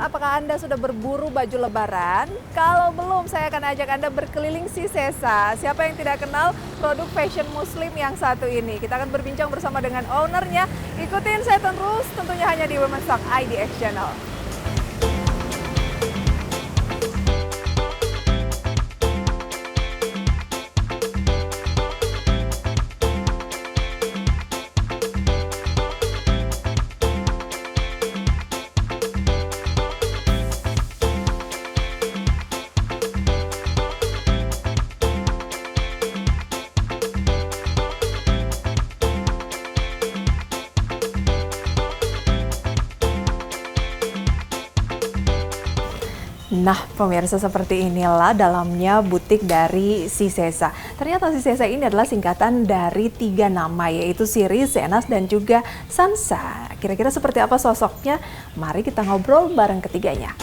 apakah Anda sudah berburu baju lebaran? Kalau belum, saya akan ajak Anda berkeliling Sisesa. Siapa yang tidak kenal produk fashion muslim yang satu ini? Kita akan berbincang bersama dengan ownernya. Ikutin saya terus, tentunya hanya di Women's Talk IDX Channel. Nah, pemirsa, seperti inilah dalamnya butik dari Sisesa. Ternyata Sisesa ini adalah singkatan dari 3 nama, yaitu Siris, Zenas, dan juga Sansa. Kira-kira seperti apa sosoknya? Mari kita ngobrol bareng ketiganya.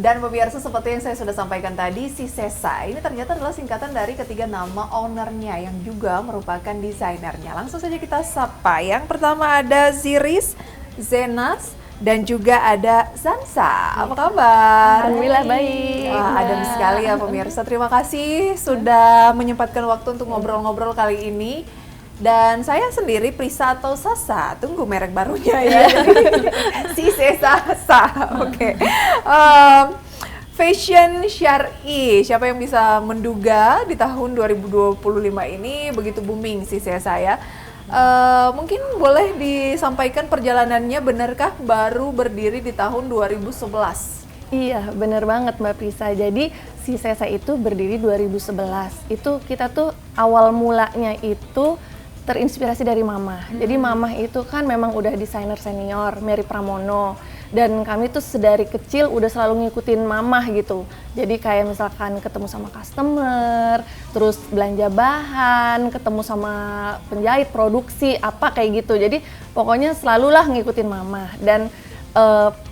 Dan pemirsa, seperti yang saya sudah sampaikan tadi, Sisesa ini ternyata adalah singkatan dari ketiga nama ownernya yang juga merupakan desainernya. Langsung saja kita sapa. Yang pertama ada Siris, Zenas, dan juga ada Sansa. Apa kabar? Alhamdulillah baik. Wah, adem sekali ya pemirsa. Terima kasih sudah menyempatkan waktu untuk ngobrol-ngobrol kali ini. Dan saya sendiri Prisa atau Sasa, tunggu merek barunya ya. Sisesa. Oke. Fashion syar'i, siapa yang bisa menduga di tahun 2025 ini begitu booming Sisesa ya. Mungkin boleh disampaikan perjalanannya, benarkah baru berdiri di tahun 2011? Iya, bener banget Mbak Prisa. Jadi Sisesa itu berdiri 2011. Itu kita tuh awal mulanya itu terinspirasi dari Mama. Jadi Mama itu kan memang udah desainer senior, Mary Pramono. Dan kami tuh sedari kecil udah selalu ngikutin Mama gitu. Jadi kayak misalkan ketemu sama customer, terus belanja bahan, ketemu sama penjahit, produksi, apa kayak gitu. Jadi pokoknya selalulah ngikutin Mama. Dan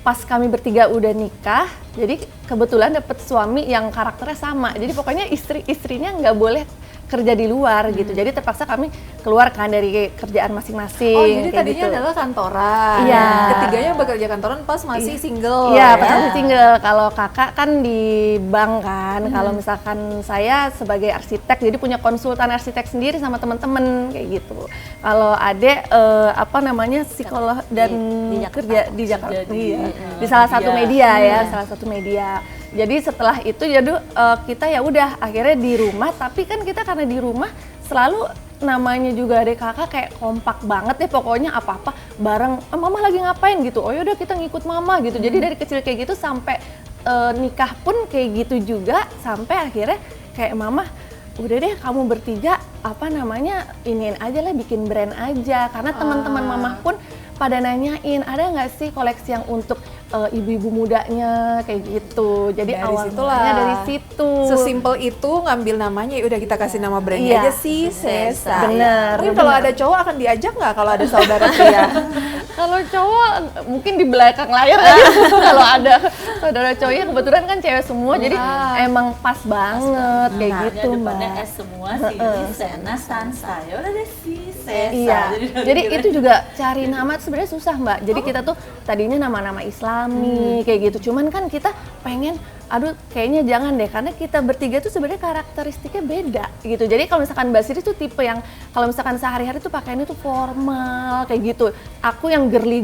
pas kami bertiga udah nikah, jadi kebetulan dapet suami yang karakternya sama. Jadi pokoknya istrinya nggak boleh kerja di luar gitu, jadi terpaksa kami keluar kan dari kerjaan masing-masing. Oh, jadi tadinya gitu. adalah kantoran. Iya. Ketiganya bekerja kantoran pas masih single. Iya, ya? pas masih single. Kalau kakak kan di bank kan, kalau misalkan saya sebagai arsitek, jadi punya konsultan arsitek sendiri sama teman-teman kayak gitu. Kalau adek psikolog dan kerja di Jakarta, di salah satu media ya, salah satu media. Jadi setelah itu kita ya udah akhirnya di rumah, tapi kan kita karena di rumah selalu namanya juga adik kakak kayak kompak banget deh, pokoknya apa-apa bareng, Mama lagi ngapain gitu, oh yaudah kita ngikut Mama gitu. Jadi dari kecil kayak gitu sampai nikah pun kayak gitu juga, sampai akhirnya kayak Mama, udah deh kamu bertiga iniin aja lah, bikin brand aja, karena teman-teman Mama pun pada nanyain ada nggak sih koleksi yang untuk ibu-ibu mudanya kayak gitu. Jadi awalnya dari situ. Sesimpel itu ngambil namanya, ya udah kita kasih nama brandnya aja Sisesa. Bener. Mungkin kalau ada cowok akan diajak nggak kalau ada saudara pria? Kalau cowok mungkin di belakang layar aja. Kalau ada saudara cowoknya kebetulan kan cewek semua, jadi emang pas banget kayak gitu Mbak. Depannya S semua, Siris, Zenas, Sansa. Ya udah deh Sisesa. Iya. Jadi itu juga cari nama sebenarnya susah Mbak. Jadi kita tuh tadinya nama-nama Islami kayak gitu. Cuman kan kita pengen, aduh kayaknya jangan deh, karena kita bertiga tuh sebenarnya karakteristiknya beda gitu. Jadi kalau misalkan Mbak Siris tuh tipe yang kalau misalkan sehari-hari tuh pakaiannya tuh formal kayak gitu. Aku yang girly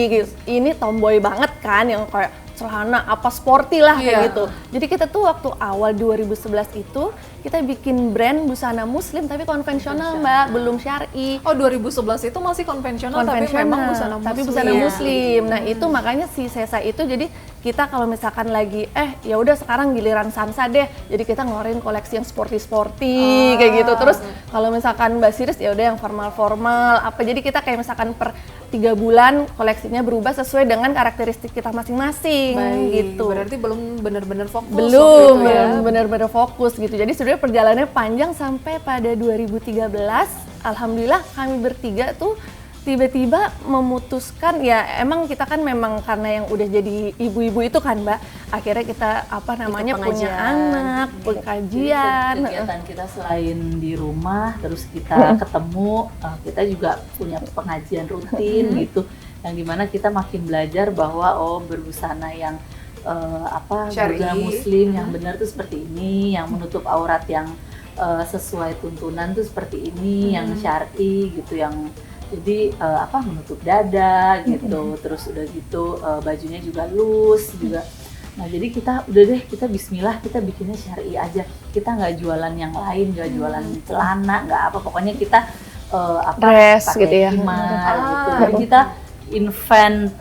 gitu. Ini tomboy banget kan, yang kayak celana apa sporty lah kayak gitu. Jadi kita tuh waktu awal 2011 itu kita bikin brand busana muslim tapi konvensional Mbak, belum syar'i. Oh, 2011 itu masih konvensional tapi memang busana muslim. Tapi busana muslim. Nah, itu makanya si Sesa itu jadi kita kalau misalkan lagi ya udah sekarang giliran Sansa deh. Jadi kita ngeluarin koleksi yang sporty kayak gitu. Terus kalau misalkan Mbak Siris ya udah yang formal apa. Jadi kita kayak misalkan per 3 bulan koleksinya berubah sesuai dengan karakteristik kita masing-masing gitu. Berarti belum benar-benar fokus. Belum benar-benar fokus gitu. Jadi sebenarnya perjalanannya panjang sampai pada 2013. Alhamdulillah kami bertiga tuh tiba-tiba memutuskan, ya emang kita kan memang karena yang udah jadi ibu-ibu itu kan Mbak, akhirnya kita punya pengajian. anak, kajian. Kegiatan kita selain di rumah, terus kita ketemu, kita juga punya pengajian rutin gitu, yang dimana kita makin belajar bahwa berbusana yang Syar'i. busana muslim yang benar tuh seperti ini, yang menutup aurat yang sesuai tuntunan tuh seperti ini, yang syar'i gitu, yang jadi menutup dada gitu, terus udah gitu bajunya juga loose juga. Nah jadi kita udah deh, kita bismillah, kita bikinnya syar'i aja, kita nggak jualan yang lain, nggak jualan celana, nggak apa, pokoknya kita Dress pakai gitu ya. himar gitu. Jadi kita invent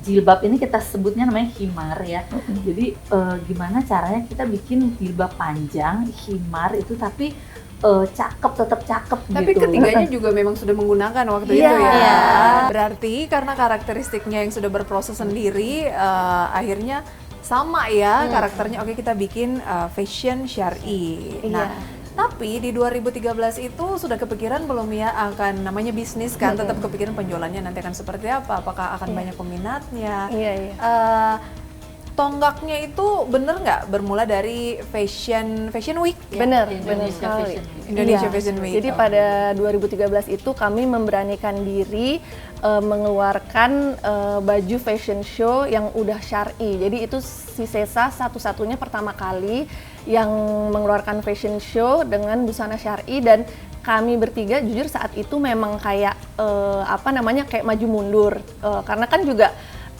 jilbab ini kita sebutnya namanya himar ya. Jadi gimana caranya kita bikin jilbab panjang, himar itu tapi tetap cakep Tapi gitu. ketiganya juga memang sudah menggunakan waktu itu Iya. ya. Iya. Berarti karena karakteristiknya yang sudah berproses sendiri, akhirnya sama ya karakternya. Oke, kita bikin fashion syar'i. Nah, tapi di 2013 itu sudah kepikiran belum ya akan namanya bisnis kan, tetap kepikiran penjualannya nanti akan seperti apa? Apakah akan banyak peminatnya? Iya. Tonggaknya itu bener nggak bermula dari Fashion Week? Bener Indonesia sekali. Fashion Week. Indonesia Iya. Fashion Week. Jadi pada 2013 itu kami memberanikan diri mengeluarkan baju fashion show yang udah syar'i. Jadi itu si Sesa satu-satunya pertama kali yang mengeluarkan fashion show dengan busana syar'i, dan kami bertiga jujur saat itu memang kayak kayak maju mundur, karena kan juga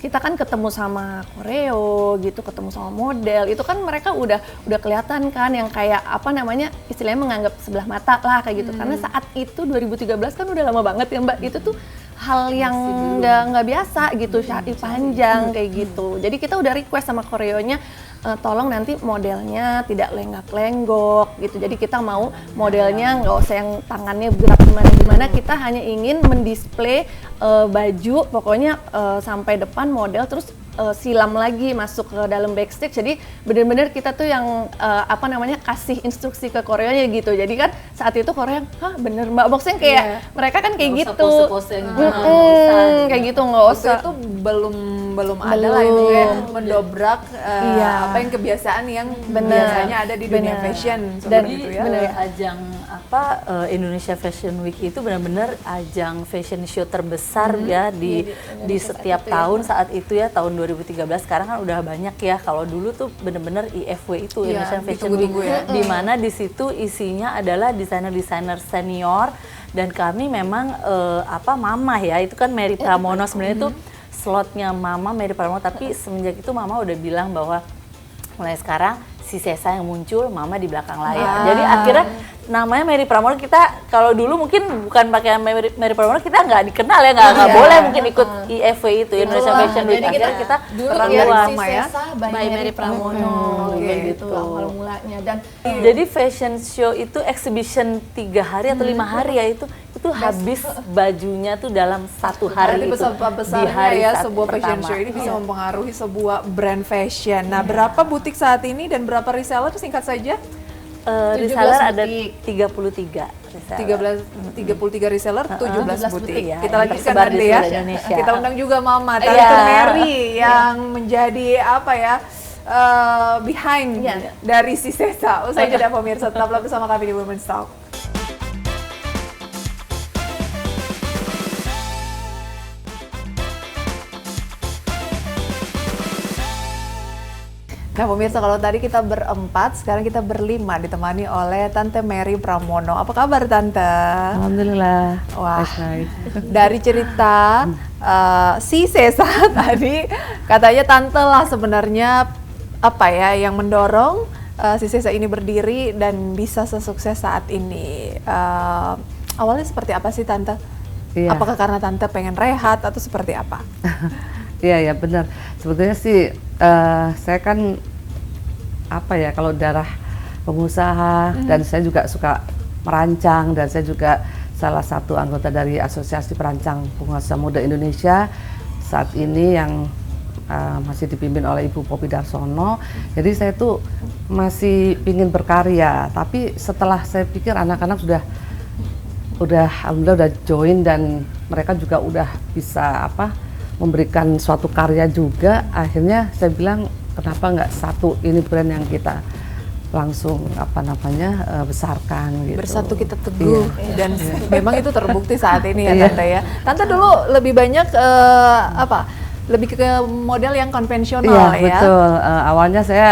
kita kan ketemu sama koreo gitu, ketemu sama model, itu kan mereka udah kelihatan kan yang kayak istilahnya menganggap sebelah mata lah kayak gitu. Karena saat itu 2013 kan udah lama banget ya Mbak, itu tuh hal yang nggak biasa gitu, syar'i panjang kayak gitu. Jadi kita udah request sama koreonya, tolong nanti modelnya tidak lenggak-lenggok gitu. Jadi kita mau modelnya nggak usah yang tangannya gerak gimana-gimana, kita hanya ingin mendisplay baju pokoknya sampai depan model, terus silam lagi masuk ke dalam backstage. Jadi benar-benar kita tuh yang kasih instruksi ke koreonya gitu. Jadi kan saat itu Korea, hah bener Mbak, boxing kayak mereka kan kayak Nggak usah gitu. pose-pose yang gimana, nggak usah. Kayak gitu nggak Waktu usah. itu belum ada lah itu kayak mendobrak Iya. apa yang kebiasaan yang Bener. biasanya ada di dunia Bener. fashion Dan seperti itu ya. bener. Ajang Indonesia Fashion Week itu benar-benar ajang fashion show terbesar ya di setiap tahun saat itu ya, tahun 2013. Sekarang kan udah banyak ya. Kalau dulu tuh benar-benar IFW itu, Iya, Indonesian Fashion Week, ditunggu-tunggu ya. di mana di situ isinya adalah desainer-desainer senior, dan kami memang mama ya, itu kan Mary Pramono sebenarnya itu slotnya Mama Mary Pramono, tapi semenjak itu Mama udah bilang bahwa mulai sekarang si Sesa yang muncul, Mama di belakang layar. Jadi akhirnya namanya Mary Pramono, kita kalau dulu mungkin bukan pakai Mary Pramono kita nggak dikenal ya, nggak boleh mungkin ikut IFW itu, Indonesia Fashion Week. Akhirnya kita dulu ya, ya sama si ya. Sesa by By Mary Pramono Oke, gitu awal mulanya. Dan Jadi fashion show itu exhibition 3 hari atau 5 hari ya, itu habis bajunya tuh dalam 1 hari Berarti itu. besar-besarnya di hari ya satu sebuah fashion pertama. show ini bisa mempengaruhi sebuah brand fashion. Nah, berapa butik saat ini dan berapa reseller singkat saja? Reseller ada butik. 33 reseller. 33 reseller, 17 butik. ya, Kita yang lanjutkan tersebar di nanti ya. seluruh Indonesia. Kita undang juga Mama, Tante Iya. Mary yang menjadi behind Iya. dari si Sesa. Usai jeda pemirsa, tetaplah bersama kami di Women's Talk. Nah pemirsa, kalau tadi kita berempat, sekarang kita berlima ditemani oleh Tante Mary Pramono. Apa kabar Tante? Alhamdulillah. Wah, Baik. dari cerita si Sesa tadi, katanya Tante lah sebenarnya yang mendorong si Sesa ini berdiri dan bisa sesukses saat ini. Awalnya seperti apa sih Tante? Iya. Apakah karena Tante pengen rehat atau seperti apa? Iya, ya benar. Sebetulnya sih saya kan kalau darah pengusaha, dan saya juga suka merancang, dan saya juga salah satu anggota dari Asosiasi Perancang Pengusaha Muda Indonesia saat ini yang masih dipimpin oleh Ibu Poppy Darsono. Jadi saya tuh masih ingin berkarya, tapi setelah saya pikir anak-anak sudah alhamdulillah udah join dan mereka juga udah bisa memberikan suatu karya juga. Akhirnya saya bilang kenapa nggak satu ini brand yang kita langsung besarkan gitu. Bersatu kita teguh dan memang itu terbukti saat ini ya Iya. Tante ya. Tante dulu lebih banyak lebih ke model yang konvensional Iya, ya. betul. Awalnya saya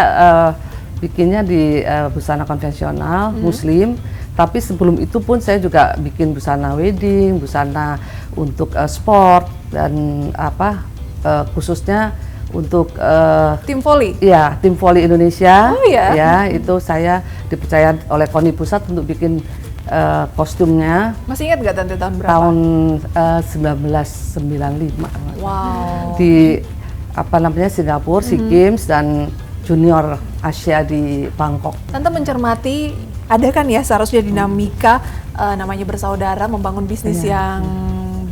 bikinnya di busana konvensional Muslim, tapi sebelum itu pun saya juga bikin busana wedding, busana untuk sport dan khususnya untuk Tim volley. ya tim voli Indonesia. Oh, iya? Ya, itu saya dipercaya oleh KONI Pusat untuk bikin kostumnya Masih ingat nggak Tante tahun berapa? tahun 1995 Wow. di Singapura, SEA Games dan Junior Asia di Bangkok. Tante mencermati, ada kan ya seharusnya dinamika namanya bersaudara membangun bisnis yang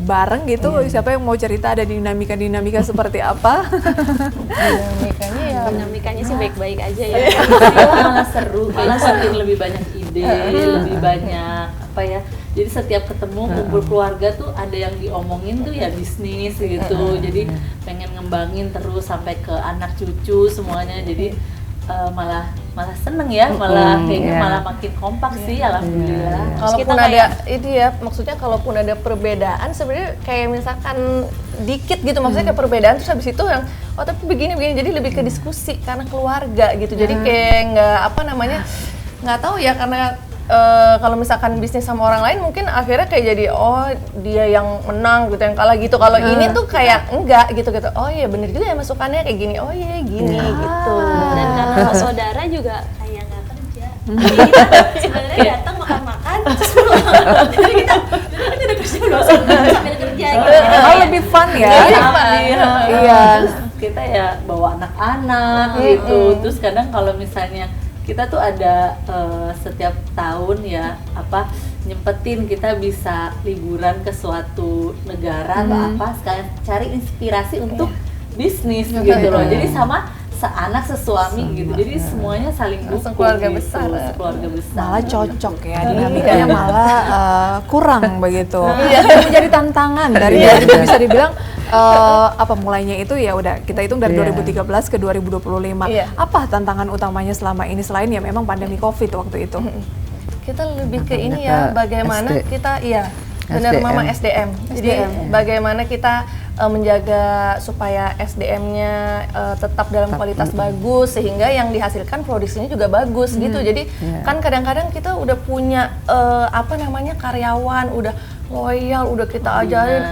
bareng gitu. Siapa yang mau cerita ada dinamika seperti apa? Dinamikanya ya Dinamikanya sih baik-baik aja ya. Malah seru, malah semakin lebih banyak ide, lebih banyak jadi setiap ketemu kumpul keluarga tuh ada yang diomongin tuh ya bisnis gitu. Jadi pengen ngembangin terus sampai ke anak cucu semuanya. Jadi malah seneng ya, kayaknya malah makin kompak sih, alhamdulillah. kalaupun ada itu ya, maksudnya kalaupun ada perbedaan sebenarnya kayak misalkan dikit gitu, maksudnya kayak perbedaan terus habis itu yang tapi begini jadi lebih ke diskusi karena keluarga gitu. Jadi kayak nggak tahu ya, karena kalau misalkan bisnis sama orang lain mungkin akhirnya kayak jadi dia yang menang gitu, yang kalah gitu. Kalau ini tuh kayak enggak gitu. Oh iya bener juga ya masukannya kayak gini. Oh iya gini gitu. Dan karena saudara juga kayak nggak kerja. Jadi kita sebenarnya datang makan-makan terus pulang. Jadi kita tidak kerja dulu sambil kerja gitu. Oh, lebih fun ya. Iya. Terus kita ya bawa anak-anak gitu. Terus kadang kalau misalnya kita tuh ada setiap tahun ya nyempetin kita bisa liburan ke suatu negara atau sekalian cari inspirasi untuk bisnis gitu loh. Jadi sama seanak sesuami gitu. Jadi semuanya saling dukung. Keluarga gitu, besar. Keluarga besar. Malah cocok ya, dinamikanya malah kurang begitu. Yang menjadi tantangan dari bisa dibilang mulainya itu ya udah kita hitung dari 2013 ke 2025. Apa tantangan utamanya selama ini selain ya memang pandemi Covid waktu itu? Kita lebih ke ini ya, bagaimana kita benar Mama SDM. Jadi bagaimana kita menjaga supaya SDM-nya tetap dalam kualitas bagus sehingga yang dihasilkan produksinya juga bagus gitu. Jadi kan kadang-kadang kita udah punya karyawan udah loyal, udah kita ajarin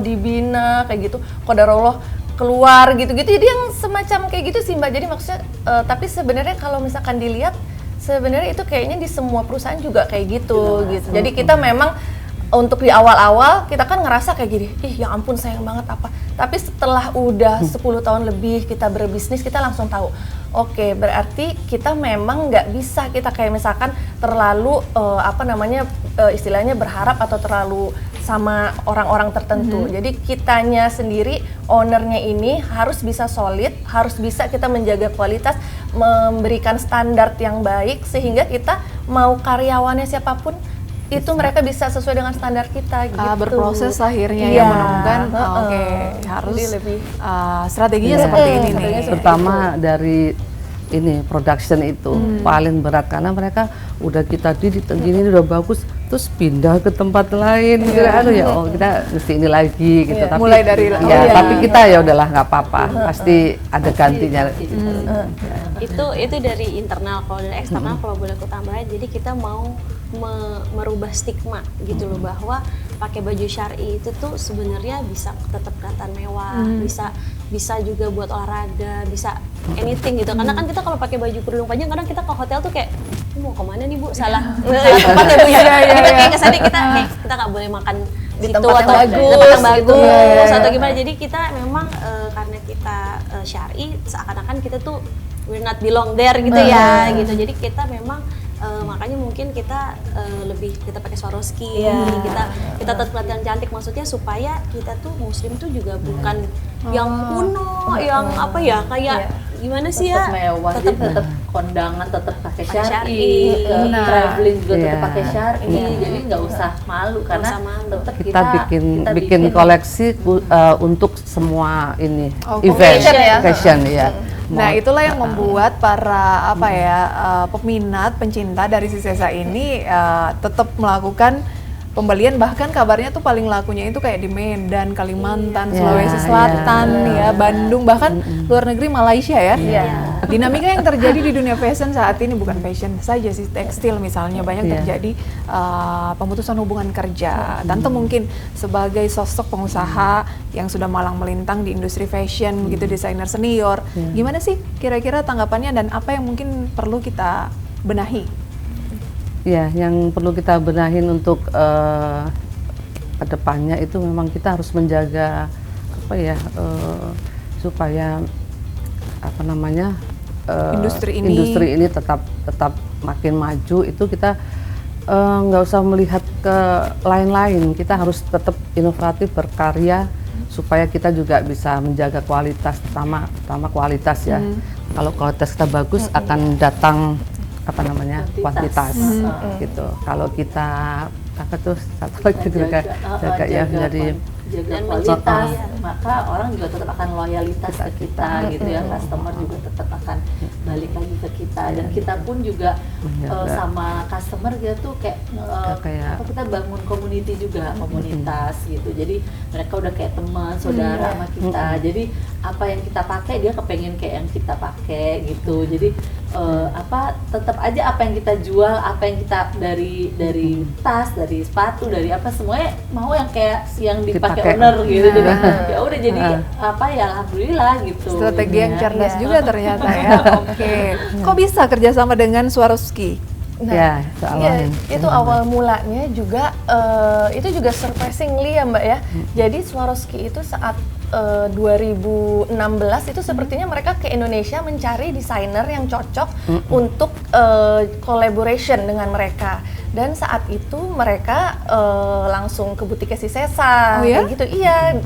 dibina kayak gitu. Qadarullah keluar gitu-gitu. Jadi yang semacam kayak gitu sih Mbak. Jadi maksudnya tapi sebenarnya kalau misalkan dilihat sebenarnya itu kayaknya di semua perusahaan juga kayak gitu gitu. Jadi kita memang untuk di awal-awal kita kan ngerasa kayak gini, ya ampun sayang banget tapi setelah udah 10 tahun lebih kita berbisnis kita langsung tahu, oke, berarti kita memang nggak bisa kita kayak misalkan terlalu istilahnya berharap atau terlalu sama orang-orang tertentu. Jadi kitanya sendiri, ownernya ini harus bisa solid, harus bisa kita menjaga kualitas, memberikan standar yang baik sehingga kita mau karyawannya siapapun itu mereka bisa sesuai dengan standar kita gitu. Berproses akhirnya yang menemukan harus lebih strateginya seperti ini nih. Terutama dari ini production itu paling berat karena mereka udah kita didik gini udah bagus terus pindah ke tempat lain kita mesti ini lagi gitu. Tapi mulai dari tapi kita ya udahlah nggak apa-apa, pasti ada gantinya. Itu dari internal. Kalau dari eksternal kalau boleh aku tambahin, jadi kita mau merubah stigma gitu loh, bahwa pakai baju syar'i itu tuh sebenarnya bisa tetap kelihatan mewah, bisa juga buat olahraga, bisa anything gitu. Karena kan kita kalau pakai baju kerudung panjang kadang kita ke hotel tuh kayak mau kemana nih Bu, salah tempat ya Bu ya. Kita kayak kesannya kita nggak boleh makan di situ tempat atau yang bagus, tempat yang gitu. bagus atau gimana. Jadi kita memang karena kita syar'i seakan-akan kita tuh we're not belong there gitu ya gitu. Jadi kita memang makanya mungkin kita lebih kita pakai Swarovski, kita tetap kelihatan cantik, maksudnya supaya kita tuh muslim tuh juga bukan yang kuno, yang kayak gimana sih tetap ya, mewah, tetap jadi kondangan tetap pakai Pakai syar'i, syar'i. ke traveling juga tetap Iya. pakai syar'i, jadi nggak usah malu karena usah malu. tetap Kita bikin koleksi untuk semua ini Oh, event fashion ya? fashion ya. Nah, itulah yang membuat para peminat, pencinta dari si Sesa ini tetap melakukan pembelian, bahkan kabarnya tuh paling lakunya itu kayak di Medan, Kalimantan, Iya, Sulawesi Selatan, ya, Bandung, bahkan luar negeri Malaysia ya. Dinamika yang terjadi di dunia fashion saat ini bukan fashion saja sih, tekstil misalnya banyak terjadi pemutusan hubungan kerja. Tante mungkin sebagai sosok pengusaha yang sudah malang melintang di industri fashion begitu, desainer senior, gimana sih kira-kira tanggapannya dan apa yang mungkin perlu kita benahi? Ya, yang perlu kita benahin untuk kedepannya itu memang kita harus menjaga apa ya supaya apa namanya Industri ini tetap makin maju. Itu kita nggak usah melihat ke lain-lain, kita harus tetap inovatif, berkarya supaya kita juga bisa menjaga kualitas, pertama kualitas ya. Kalau kualitas kita bagus akan datang apa namanya kuantitas gitu. Kalau kita apa tuh satu lagi jaga ya menjadi jaga kualitas, maka orang juga tetap akan loyalitas ke kita gitu ya, customer juga tetap akan balik lagi ke kita, dan kita pun juga sama customer gitu tuh kayak apa, kita bangun community juga, komunitas gitu, jadi mereka udah kayak teman, saudara sama kita, jadi apa yang kita pakai dia kepengen kayak yang kita pakai gitu, jadi apa tetap aja apa yang kita jual, apa yang kita dari tas, dari sepatu, dari apa semuanya mau yang kayak yang dipakai owner gitu, jadi ya udah jadi apa ya alhamdulillah gitu. Strategi yang cerdas juga ternyata ya. Oke. Kok bisa kerjasama dengan Swarovski? Nah, ya, itu awalnya. itu awal mulanya juga itu juga surprisingly ya Mbak ya. Jadi Swarovski itu saat 2016 itu sepertinya mereka ke Indonesia mencari desainer yang cocok untuk collaboration dengan mereka. Dan saat itu mereka langsung ke butiknya si Sesa, kayak gitu. Iya,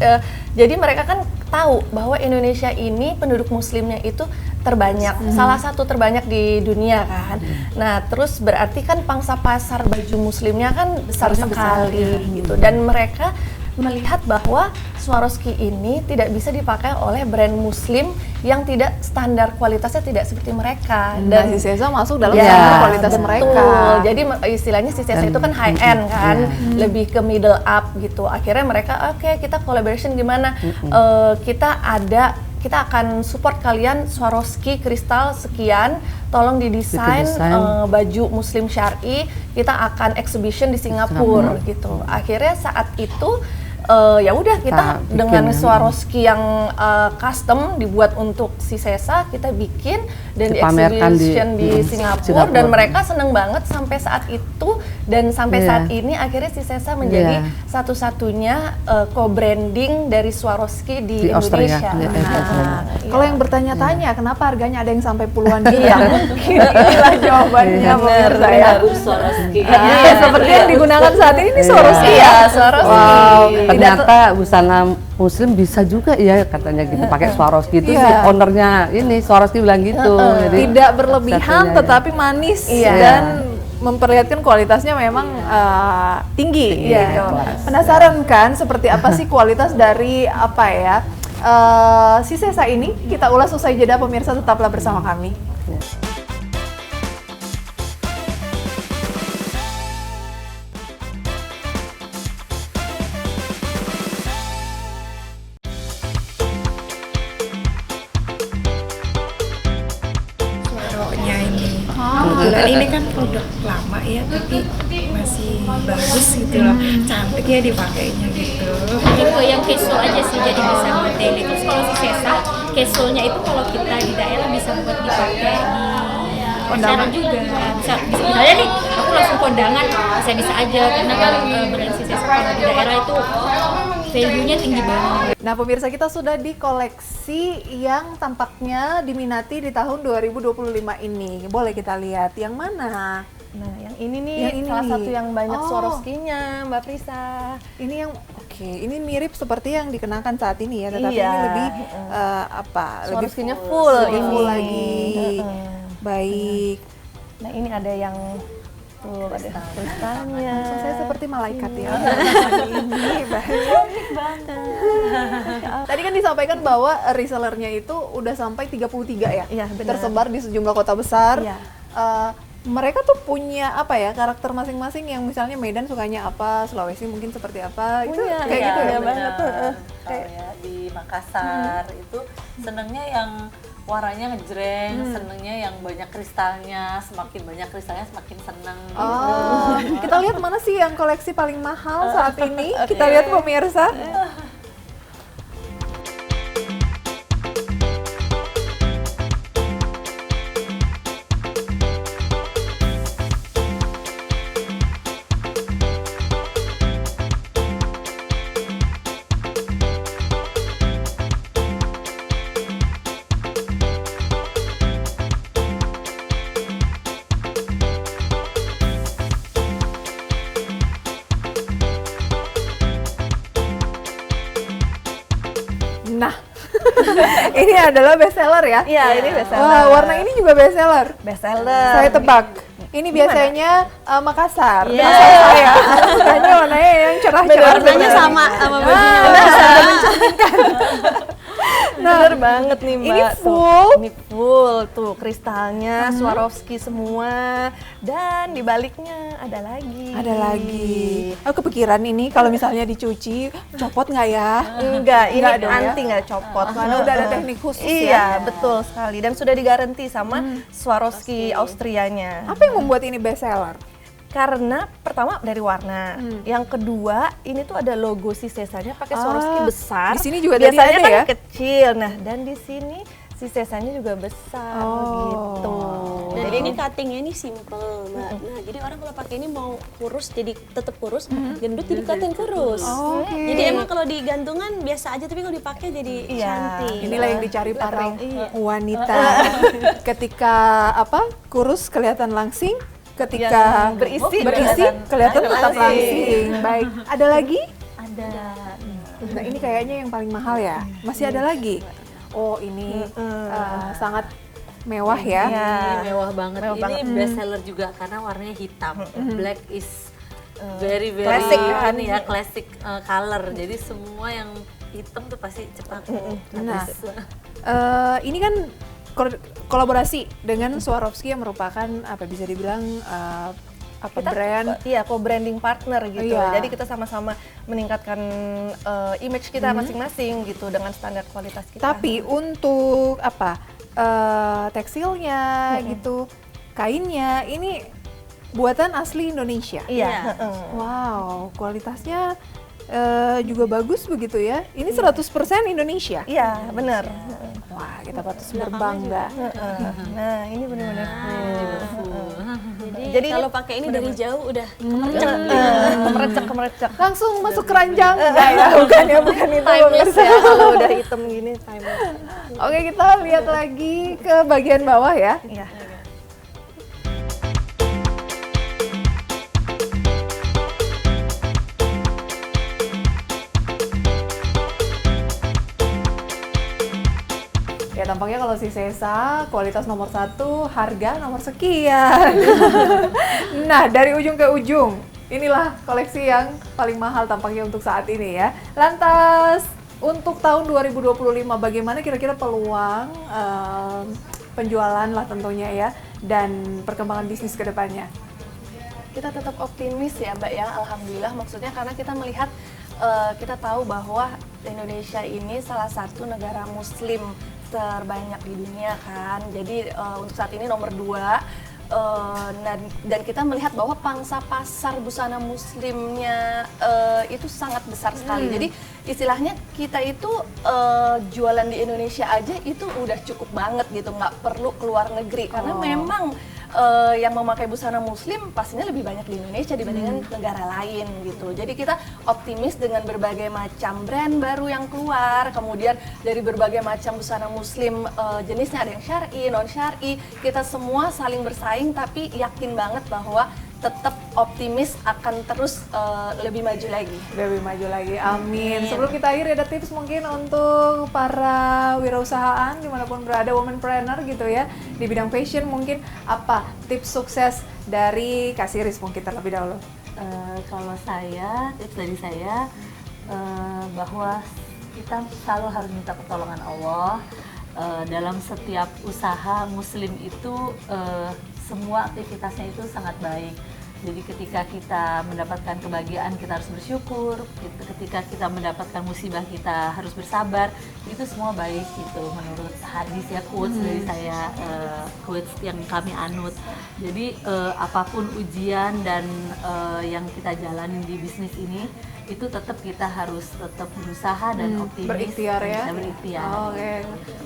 jadi mereka kan tahu bahwa Indonesia ini penduduk muslimnya itu terbanyak, salah satu terbanyak di dunia kan. Nah, terus berarti kan pangsa pasar baju muslimnya kan besar sekali gitu. Dan mereka melihat bahwa Swarovski ini tidak bisa dipakai oleh brand muslim yang tidak standar kualitasnya tidak seperti mereka. Dan si Sesa masuk dalam standar kualitas mereka. Jadi istilahnya si Sesa itu kan high end kan, lebih ke middle up gitu. Akhirnya mereka oke, kita collaboration gimana? Kita akan support kalian Swarovski kristal sekian, tolong didesain baju muslim syar'i, kita akan exhibition di Singapura gitu. Akhirnya saat itu ya udah kita dengan Swarovski yang custom dibuat untuk si Sesa, kita bikin dan di exhibition di Singapura, dan mereka seneng banget sampai saat itu, dan sampai saat ini akhirnya si Sesa menjadi satu-satunya co-branding dari Swarovski di Indonesia. Kalau yang bertanya-tanya kenapa harganya ada yang sampai puluhan juta, mungkin inilah jawabannya pemirsa ya. Swarovski. Seperti yang digunakan saat ini Swarovski ya. Swarovski. Ternyata busana muslim bisa juga ya katanya gitu pakai Swarovski itu si ownernya ini Swarovski bilang gitu. Jadi tidak berlebihan tetapi manis dan memperlihatkan kualitasnya memang tinggi. Gitu. Penasaran kan seperti apa sih kualitas dari apa ya si Sesa ini? Kita ulas usai jeda, pemirsa, tetaplah bersama kami. Kebetulan ini kan produk lama ya, tapi masih bagus gitu loh, cantik ya dipakainya gitu. Tipe yang casual aja sih, jadi bisa buat daily. Terus kalau si Sesa, casualnya itu kalau kita di daerah bisa buat dipakai di acara juga. Bisa misalnya nih, aku langsung kondangan, bisa aja karena kan brand si Sesa kalau di daerah itu value-nya tinggi banget. Nah, pemirsa, kita sudah di koleksi yang tampaknya diminati di tahun 2025 ini. Boleh kita lihat yang mana? Nah, yang ini nih salah satu yang banyak Swarovski-nya, Mbak Prisa. Ini yang ini mirip seperti yang dikenakan saat ini ya, tetapi ini lebih Swarovski-nya full ini ini lagi. Baik. Nah ini ada yang tuh ada kristalnya. Langsung saya seperti malaikat ya. Ini baik. Tadi kan disampaikan bahwa resellernya itu udah sampai 33 ya? Iya, benar. Tersebar di sejumlah kota besar. Iya. Mereka tuh punya apa ya, karakter masing-masing yang misalnya Medan sukanya apa, Sulawesi mungkin seperti apa, itu Punya, kayak Iya, gitu ya? banget. Kalau ya di Makassar itu senengnya yang warnanya ngejreng, senengnya yang banyak kristalnya, semakin banyak kristalnya semakin seneng. Oh, kita lihat mana sih yang koleksi paling mahal saat ini? Kita lihat pemirsa. Nah, ini adalah bestseller ya? Iya, ini bestseller. Wah, warna ini juga bestseller. Bestseller. Saya tebak. Ini biasanya Makassar. Iya. Makassar saya. Sukanya warnanya yang cerah-cerah. Warnanya sama bajunya. Bener banget nih Mbak. Ini Tuh, full? ini full tuh kristalnya, Swarovski semua. Dan di baliknya ada lagi. Ada lagi. Aku kepikiran ini kalau misalnya dicuci, copot nggak ya? Enggak, ini Enggak dong ya? anti nggak copot. Karena udah ada teknik khusus ya? Iya, betul sekali. Dan sudah digaranti sama Swarovski Austrianya. Apa yang membuat ini bestseller? Karena pertama dari warna, yang kedua ini tuh ada logo si Sesanya pakai Swarovski besar. di sini juga tadi biasanya ada kan ya? kecil. Nah, dan di sini si Sesanya juga besar gitu. Dan ini cuttingnya ini simple, Mbak. Nah, jadi orang kalau pakai ini mau kurus jadi tetap kurus, gendut jadi kelihatan kurus. Oke. Jadi emang kalau di gantungan biasa aja, tapi kalau dipakai jadi cantik. Inilah yang dicari para wanita. Ketika kurus kelihatan langsing, ketika berisi kelihatan tetap langsing. Baik. Ada lagi? Ada. Nah, ini kayaknya yang paling mahal ya. Masih ada lagi? Oh, ini sangat mewah ya. Ini mewah banget. Mewah Ini banget. best seller juga karena warnanya hitam. Black is very Classic kan? ini ya classic color. Jadi semua yang hitam tuh pasti cepat Nah, habis. ini kan kolaborasi dengan Swarovski yang merupakan apa bisa dibilang brand. Iya, co-branding partner gitu. Iya. Jadi kita sama-sama meningkatkan image kita masing-masing gitu dengan standar kualitas kita. Tapi untuk tekstilnya gitu, kainnya ini buatan asli Indonesia. iya. Wow, kualitasnya juga bagus begitu ya. Ini 100% Indonesia. Iya, benar. Wah, kita patut berbangga. Nah, ini benar-benar Jadi kalau pakai ini dari jauh udah kemercek. kemerecek. Langsung masuk keranjang. Enggak ya, bukan itu. Timeless ya, kalau udah hitam gini timeless. Oke, kita lihat lagi ke bagian bawah ya. Iya. Ya tampaknya kalau si Sesa kualitas nomor 1, harga nomor sekian. Nah, dari ujung ke ujung, inilah koleksi yang paling mahal tampaknya untuk saat ini ya. Lantas, untuk tahun 2025 bagaimana kira-kira peluang penjualan lah tentunya ya, dan perkembangan bisnis ke depannya? Kita tetap optimis ya Mbak ya, alhamdulillah. Maksudnya karena kita melihat, kita tahu bahwa Indonesia ini salah satu negara muslim terbanyak di dunia kan. Jadi untuk saat ini nomor 2. Dan kita melihat bahwa pangsa pasar busana muslimnya itu sangat besar sekali. Jadi istilahnya kita itu jualan di Indonesia aja itu udah cukup banget gitu, nggak perlu keluar negeri karena memang yang memakai busana muslim pastinya lebih banyak di Indonesia dibandingkan negara lain gitu. Jadi kita optimis dengan berbagai macam brand baru yang keluar, kemudian dari berbagai macam busana muslim jenisnya, ada yang syar'i, non syar'i, kita semua saling bersaing tapi yakin banget bahwa tetap optimis akan terus lebih maju lagi. Lebih maju lagi, amin. Sebelum kita akhiri ada tips mungkin untuk para wirausahaan dimanapun berada, womanpreneur gitu ya, di bidang fashion mungkin apa tips sukses dari Kak Siris mungkin terlebih dahulu? Kalau saya, tips dari saya bahwa kita selalu harus minta pertolongan Allah. Dalam setiap usaha muslim itu semua aktivitasnya itu sangat baik. Jadi ketika kita mendapatkan kebahagiaan kita harus bersyukur, ketika kita mendapatkan musibah kita harus bersabar. Itu semua baik gitu menurut hadis ya, quotes dari saya, quotes yang kami anut. Jadi apapun ujian dan yang kita jalani di bisnis ini itu tetap kita harus tetap berusaha dan optimis, Berikhtiar ya. bisa berikhtiar. Oke.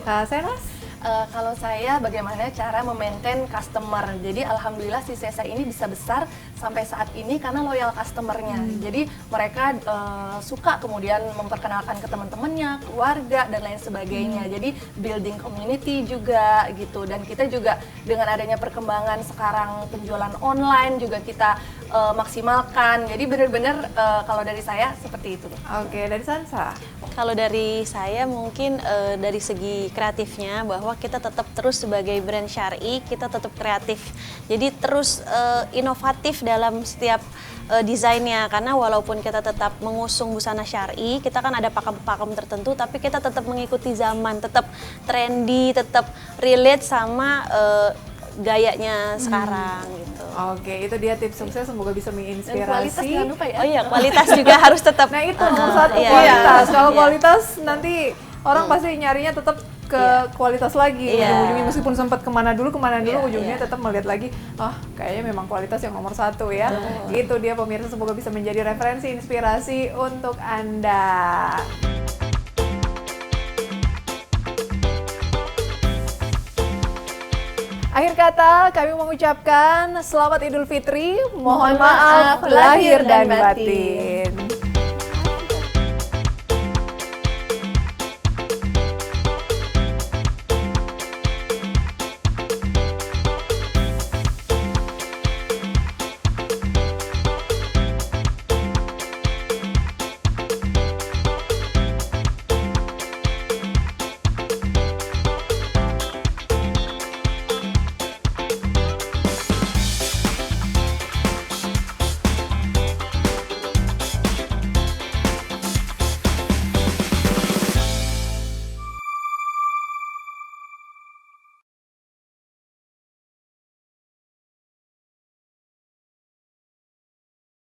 Kak Senas? Kalau saya bagaimana cara memaintain customer. Jadi alhamdulillah si Sesa ini bisa besar sampai saat ini karena loyal customernya. Jadi mereka suka kemudian memperkenalkan ke teman-temannya, keluarga dan lain sebagainya. Jadi building community juga gitu. Dan kita juga dengan adanya perkembangan sekarang penjualan online juga kita maksimalkan. Jadi benar-benar kalau dari saya seperti itu. Oke, dari Sansa? Kalau dari saya mungkin dari segi kreatifnya bahwa kita tetap terus sebagai brand syar'i, kita tetap kreatif. Jadi terus inovatif dalam setiap desainnya, karena walaupun kita tetap mengusung busana syar'i, kita kan ada pakem-pakem tertentu, tapi kita tetap mengikuti zaman, tetap trendy, tetap relate sama gayanya sekarang gitu. Oke, itu dia tips sukses, semoga bisa Dan menginspirasi. kualitas jangan lupa ya. Oh iya, kualitas juga harus tetap. Nah itu nomor satu, iya. kualitas. Kalau Iya. kualitas nanti orang pasti nyarinya tetap ke kualitas lagi. Iya. Ujung-ujungnya meskipun sempat kemana dulu, Iya, ujungnya iya. tetap melihat lagi, kayaknya memang kualitas yang nomor satu ya. Itu dia pemirsa, semoga bisa menjadi referensi, inspirasi untuk Anda. Akhir kata, kami mengucapkan selamat Idul Fitri. Mohon maaf lahir dan batin.